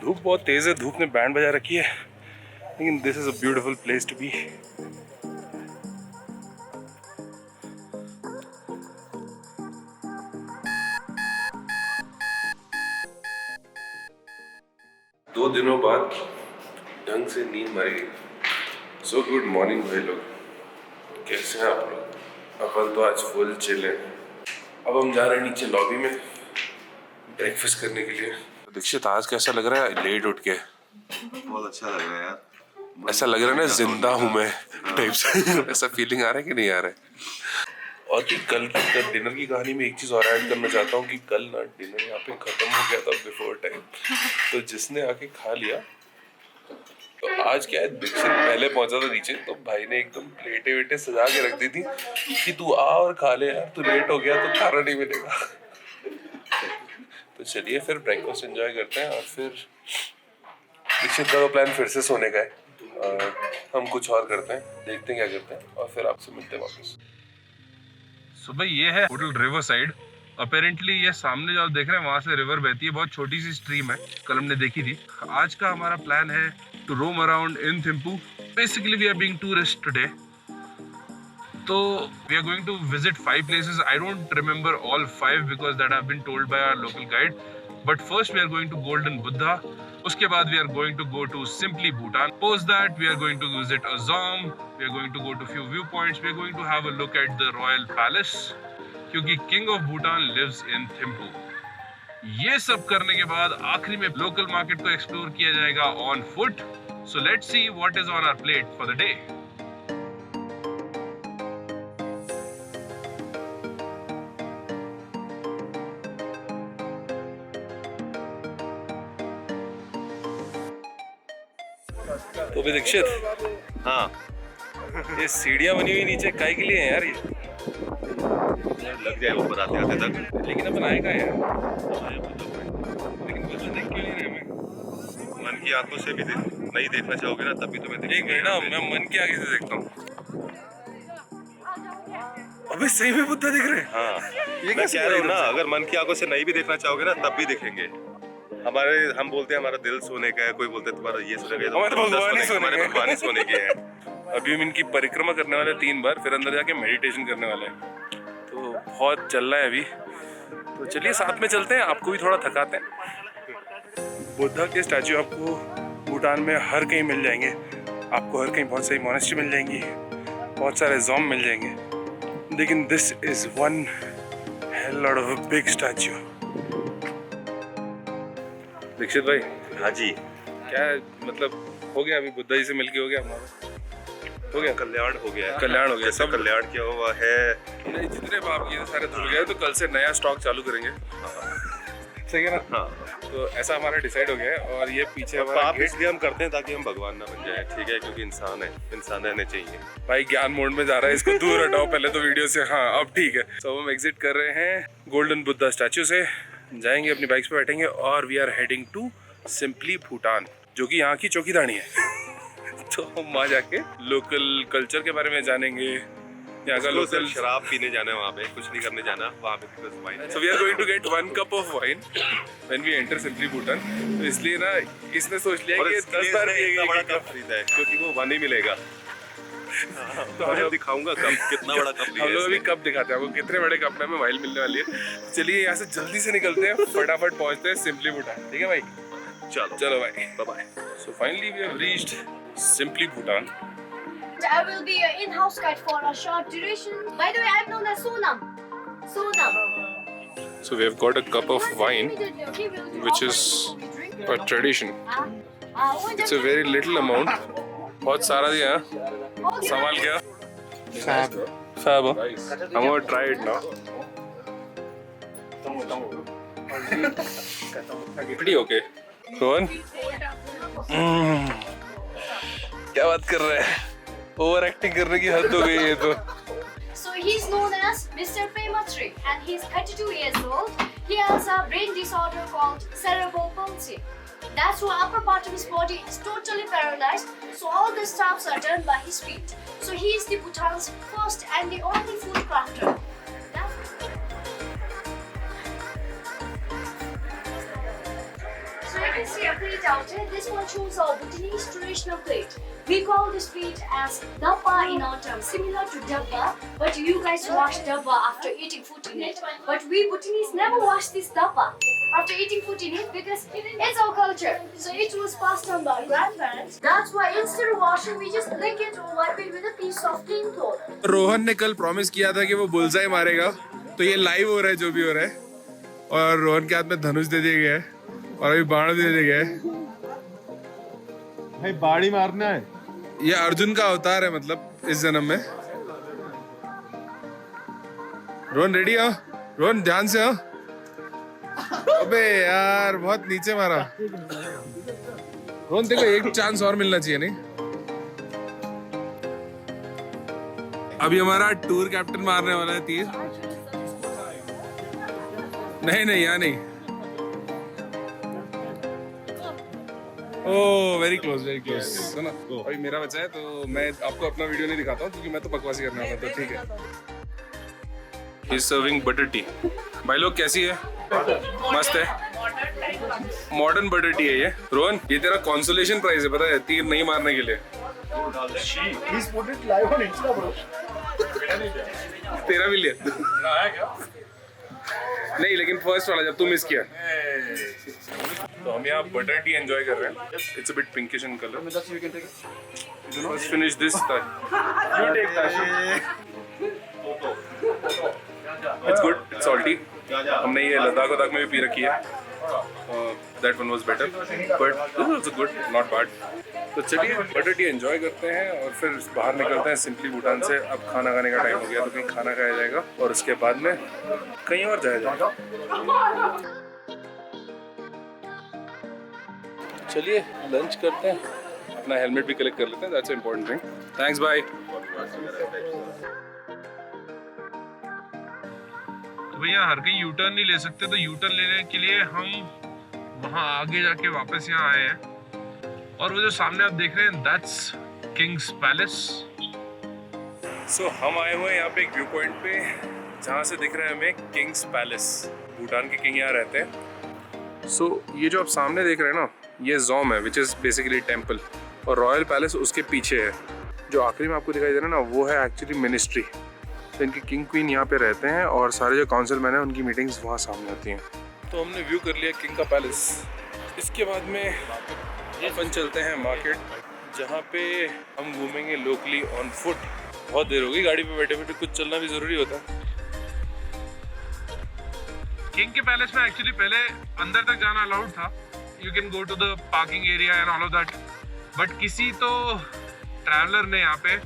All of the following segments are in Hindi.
धूप बहुत तेज है, धूप ने बैंड बजा रखी है, लेकिन this is a beautiful place to be. दो दिनों बाद ढंग से नींद मारी। सो गुड मॉर्निंग भाई लोग, कैसे हैं आप लोग? अपन तो आज फुल चिल है। अब हम जा रहे हैं नीचे लॉबी में ब्रेकफास्ट करने के लिए। दीक्षित आज कैसा लग रहा है लेट उठ के? बहुत अच्छा लग रहा है यार, ऐसा लग रहा है ना जिंदा हूँ मैं टाइप से। ऐसा फीलिंग आ रहा है कि नहीं आ रहा है? और कि कल की डिनर की कहानी में एक चीज और ऐड करना चाहता हूँ कि कल ना डिनर यहाँ पे खत्म हो गया था बिफोर टाइम, तो जिसने आके खा लिया। तो आज क्या है, दीक्षित पहले पहुंचा था नीचे, तो भाई ने एकदम प्लेटें वेटें सजा के रख दी थी कि तू आ और खा ले यार, तू लेट हो गया तो खाना नहीं मिलेगा। तो चलिए फिर ब्रेकफास्ट एंजॉय करते हैं और फिर दीक्षित का तो प्लान फिर से सोने का है। हम कुछ और करते हैं, देखते हैं क्या करते हैं और फिर आपसे मिलते हैं वापस। सो भाई ये है होटल रिवर साइड। अपेरेंटली ये सामने जो आप देख रहे हैं वहाँ से रिवर बहती है, बहुत छोटी सी स्ट्रीम है, कल हमने देखी थी। आज का हमारा प्लान है to roam around in Thimphu. Basically we are being tourist today, तो we are going to visit 5 places. I don't remember all 5 because that have been told by our local guide. But first we are going to Golden Buddha. उसके बाद we are going to go to Simply Bhutan. Post that we are going to visit Azom. We are going to go to few viewpoints. We are going to have a look at the Royal Palace, क्योंकि King of Bhutan lives in Thimphu. ये सब करने के बाद आखिरी में लोकल मार्केट को एक्सप्लोर किया जाएगा on foot. So let's see what is on our plate for the day. तो भी दीक्षित, हाँ ये सीढ़ियाँ बनी हुई नीचे काहे के लिए हैं यार? ये लग जाए ऊपर आते आते तक। लेकिन अपन आएगा यार, लेकिन कुछ देख क्यों नहीं रहे हमें? मन की आंखों से भी नहीं देखना चाहोगे ना, तभी तुम्हें एक मिनट ना, मैं मन के आगे से देखता हूँ। अबे सही में बुद्धा दिख रहे हैं। हाँ मैं कह रहा हूँ ना, अगर मन की आंखों से नहीं भी देखना चाहोगे ना तब भी दिखेंगे। हम बोलते हैं हमारा दिल सोने का है, कोई बोलते हैं तुम्हारा ये सोने का है, हमारे भगवान ही सोने के हैं। अभी हम इनकी परिक्रमा करने वाले 3 बार, फिर अंदर जाके मेडिटेशन करने वाले हैं। तो बहुत चल रहा है अभी, तो चलिए साथ में चलते हैं, आपको भी थोड़ा थकाते हैं। बुद्धा के स्टैचू आपको भूटान में हर कहीं मिल जाएंगे। आपको हर कहीं बहुत सारी मोनेस्ट्री मिल जाएंगी, बहुत सारे ज़ॉम मिल जाएंगे, लेकिन this is one hell lot of a big statue. Dikshit भाई, हाँ जी, क्या मतलब हो गया अभी बुद्धा जी से मिलके हो गया हमारा? हो गया, कल्याण हो गया है। कल्याण हो गया, सब कल्याण किया हुआ है। नहीं, जितने पाप किए सारे धुल गए, तो कल से नया स्टॉक चालू करेंगे। सही है ना? हाँ, तो ऐसा हमारा डिसाइड हो गया है। और ये पीछे हमारा पाप गेट, इसलिए हम करते हैं ताकि हम भगवान ना बन जाए, ठीक है, क्योंकि इंसान है, इंसान रहने चाहिए। भाई ज्ञान मोड में जा रहा है, इसको दूर हटाओ पहले तो वीडियो से। हाँ अब ठीक है। तो हम एग्जिट कर रहे हैं गोल्डन बुद्धा स्टैचू से, जाएंगे अपनी बाइक्स पे बैठेंगे और we are heading to simply Bhutan, जो कि यहाँ की चौकीदानी है। तो हम वहाँ जाके लोकल कल्चर के बारे में जानेंगे, यहाँ का लोकल। शराब पीने जाना है वहाँ पे, कुछ नहीं करने जाना वहाँ पे, बस wine. So we are going to get 1 cup of wine when we enter Simply Bhutan. तो इसलिए ना इसने सोच लिया कि 10 बार इतना बड़ा कप खरीदा है क्योंकि वो 1 ही मिलेगा। तो मैं दिखाऊंगा कप, कितना बड़ा कप लिया हम है लोग अभी इसने। कप दिखाते हैं आपको कितने बड़े कप में हमें वाइन मिलने वाली है। चलिए यहाँ से जल्दी से निकलते हैं, फटाफट पहुँचते हैं सिंपली भूटान। ठीक है भाई, चलो भाई, bye bye. So finally we have reached simply Bhutan. I will be an in-house guide for a short duration. By the way, I'm known as Sonam. Sonam. So we have got a cup of wine, which is a tradition. It's a very little amount. बहुत सारा दिया। सवाल क्या? Fab. Fab. I'm gonna try it now. Pretty okay. Rohan? क्या बात कर रहे हैं? ओवर एक्टिंग करने की हद हो गई है तो। So he's known as Mr. Prematri and he's 32 years old. He has a brain disorder called cerebral palsy. That's why upper part of his body is totally paralyzed, so all the stuffs are done by his feet. So he is the Bhutan's first and the only food crafter. So can see a plate out here. This one shows our Bhutanese traditional plate. We call this plate as dabba in our term, similar to dabba, but you guys wash dabba after eating food in it. But we Bhutanese never wash this dabba after eating food in it because it's our culture. So it was passed on by our grandparents. That's why instead of washing, we just lick it or wipe it with a piece of clean cloth. Rohan ने कल प्रॉमिस किया था कि वो बुलसाई मारेगा, तो ये लाइव हो रहा है जो भी हो रहा है। और रोहन के हाथ में धनुष दे दिया गया है और अभी बाण दे दिया गया है। भाई बाड़ी मारना है। ये अर्जुन का अवतार है, मतलब इस जन्म में। रोहन रेडी हो? रोहन ध्यान से हो। अबे यार बहुत नीचे मारा। रोहन देखो एक चांस और मिलना चाहिए नहीं? अभी हमारा टूर कैप्टन मारने वाला है तीर। नहीं यहाँ नहीं। ओह वेरी क्लोज सुनो, अभी मेरा बचा है तो मैं आपको अपना वीडियो नहीं दिखाता हूँ क्योंकि मैं तो बकवासी करने वाला था। ठीक है। He's serving butter tea. भाई लोग कैसी है? मस्त है। मॉडर्न बटर टी है ये। रोहन ये तेरा कॉन्सोलेशन प्राइज है, पता है, तीर नहीं मारने के लिए। तेरा भी लिया नहीं, लेकिन फर्स्ट वाला जब तू मिस किया। तो हम यहाँ बटर टी एंजॉय कर रहे हैं। It's a bit pinkish in colour. Let's finish this. You take that. It's good. It's salty. हमने ये लद्दाख में भी पी रखी है। That one was better, but this was also good, not bad. तो चलिए बटर टी एंजॉय करते हैं और फिर बाहर निकलते हैं सिंपली भूटान से। अब खाना खाने का टाइम हो गया, तो कहीं खाना खाया जाएगा और उसके बाद में कहीं और जाया जाएगा। चलिए लंच करते हैं, अपना हेलमेट भी कलेक्ट कर लेते हैं। That's important thing. Thanks, bye. तो भैया हर कहीं यू टर्न नहीं ले सकते, तो यू टर्न लेने के लिए हम वहाँ आगे जाके वापस यहाँ आए हैं। और वो जो सामने आप देख रहे हैं दैट्स किंग्स पैलेस। सो हम आए हुए हैं यहाँ पे एक व्यू पॉइंट पे जहाँ से दिख रहा है हमें किंग्स पैलेस। भूटान के किंग यहाँ रहते हैं। सो ये जो आप सामने देख रहे हैं ना, ये जोम है विच इज़ बेसिकली टेम्पल, और रॉयल पैलेस उसके पीछे है। जो आखिरी में आपको दिखाई दे रहा है ना, वो है एक्चुअली मिनिस्ट्री। तो इनके किंग क्वीन यहाँ पे रहते हैं और सारे जो काउंसिल मैन हैं उनकी मीटिंग्स वहाँ सामने होती हैं। तो हमने व्यू कर लिया किंग का पैलेस। इसके बाद में अपन चलते हैं मार्केट, जहाँ पे हम घूमेंगे लोकली ऑन फुट। बहुत देर हो गई गाड़ी पे बैठे बैठे, कुछ चलना भी ज़रूरी होता है। किंग के पैलेस में एक्चुअली पहले अंदर तक जाना अलाउड था। You can go to the parking area and all of that, but किसी तो ट्रैवलर ने यहाँ पे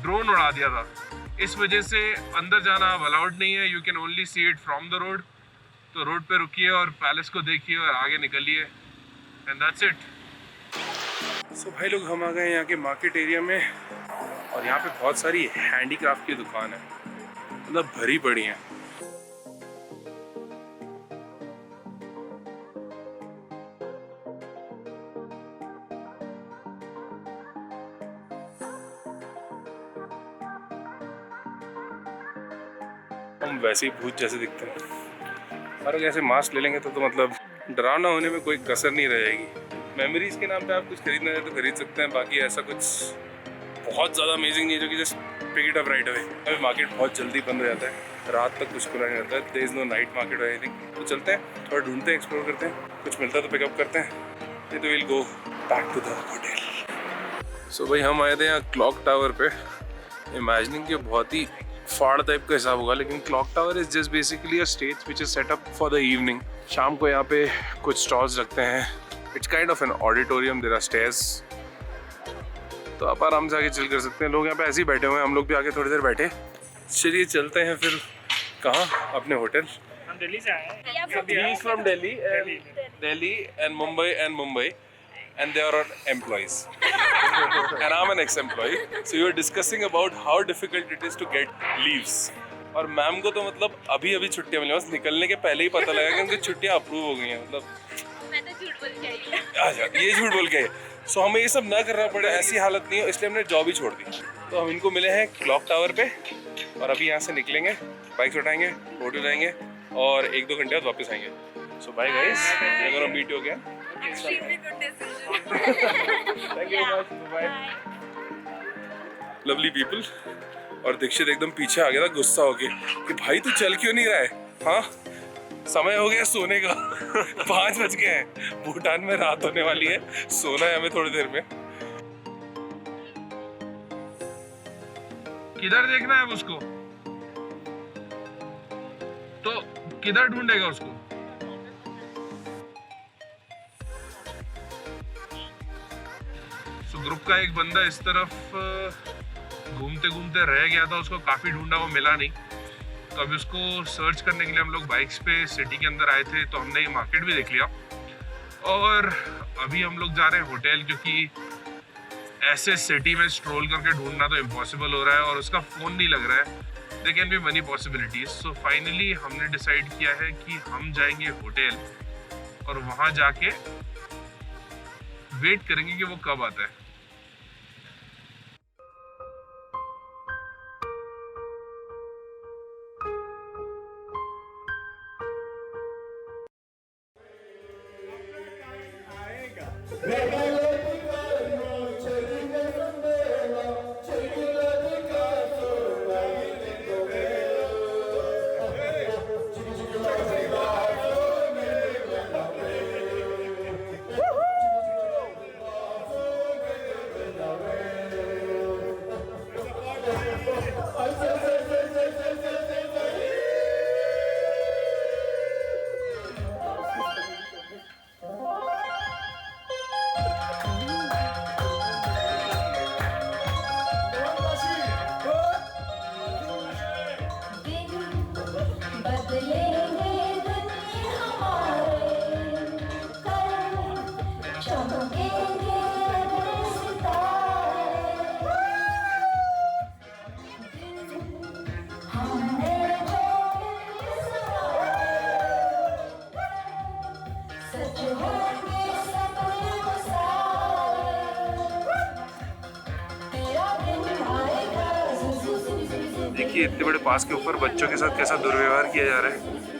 ड्रोन उड़ा दिया था, इस वजह से अंदर जाना अब अलाउड नहीं है। You can only see it from the road. तो रोड पे रुकिए और पैलेस को देखिए और आगे निकलिए, एंड दैट्स इट। सो भाई लोग हम आ गए यहाँ के मार्केट एरिया में, और यहाँ पे बहुत सारी हैंडीक्राफ्ट की दुकान है, मतलब भरी पड़ी हैं। हम वैसे ही भूत जैसे दिखते हैं, और ऐसे मास्क ले लेंगे तो मतलब डरावना होने में कोई कसर नहीं रह जाएगी। मेमोरीज के नाम पे आप कुछ खरीदना है तो खरीद सकते हैं, बाकी ऐसा कुछ बहुत ज़्यादा अमेजिंग नहीं है जो कि just pick it up right away. अभी मार्केट बहुत जल्दी बंद हो जाता है, रात तक कुछ खुला नहीं रहता है। There is no night market और एनीथिंग। तो चलते हैं, थोड़ा ढूंढते हैं, एक्सप्लोर करते हैं, कुछ मिलता है तो पिकअप करते हैं, नहीं तो will go back to the hotel. So भाई हम आए थे यहाँ क्लॉक टावर पे। इमेजिनिंग के बहुत ही फाड़ टाइप का हिसाब होगा, लेकिन clock tower is just basically a stage which is set up for the evening. शाम को यहाँ पे कुछ स्टॉल्स रखते हैं। It's kind of an auditorium, there are stairs, तो आप आराम से आके चिल कर सकते हैं। लोग यहाँ पे ऐसे ही बैठे हुए हैं, हम लोग भी आके थोड़ी देर बैठे। चलिए चलते हैं फिर कहाँ, अपने होटल। हम दिल्ली से आए हैं। He is from Delhi and Mumbai, and they are all employees. And I'm an ex-employee. So you were discussing about how difficult it is to get leaves. और मैम को तो मतलब अभी छुट्टियां मिली, बस निकलने के पहले ही पता लगा कि उनकी छुट्टियां अप्रूव हो गई हैं। मतलब मैं तो झूठ बोल के आई हूँ। अच्छा, ये झूठ बोल के। सो हमें ये सब ना करना पड़े, ऐसी हालत नहीं हो, इसलिए हमने जॉब ही छोड़ दी। तो हम इनको मिले हैं क्लॉक टावर पे, और अभी यहाँ से निकलेंगे, बाइक उठाएंगे, होटल जाएंगे और 1-2 घंटे बाद वापस आएंगे। सो बाय गाइस, मीट हो गया। Extremely good decision. Thank you very much. Bye. Lovely people. और दीक्षित एकदम पीछे आ गया था गुस्सा होके कि भाई तू चल क्यों नहीं रहा है। हाँ समय हो गया सोने का 5 बज गए हैं, भूटान में रात होने वाली है, सोना है हमें थोड़ी देर में। किधर देखना है उसको, तो किधर ढूंढेगा उसको? तो ग्रुप का एक बंदा इस तरफ घूमते घूमते रह गया था, उसको काफी ढूंढा, वो मिला नहीं। तो अभी उसको सर्च करने के लिए हम लोग बाइक्स पे सिटी के अंदर आए थे, तो हमने ये मार्केट भी देख लिया और अभी हम लोग जा रहे हैं होटल, क्योंकि ऐसे सिटी में स्ट्रोल करके ढूंढना तो इम्पॉसिबल हो रहा है और उसका फोन नहीं लग रहा है। There can be many possibilities. So finally हमने डिसाइड किया है कि हम जाएंगे होटल और वहां जाके वेट करेंगे कि वो कब आता है। देखिए इतने बड़े पास के ऊपर बच्चों के साथ कैसा दुर्व्यवहार किया जा रहा है।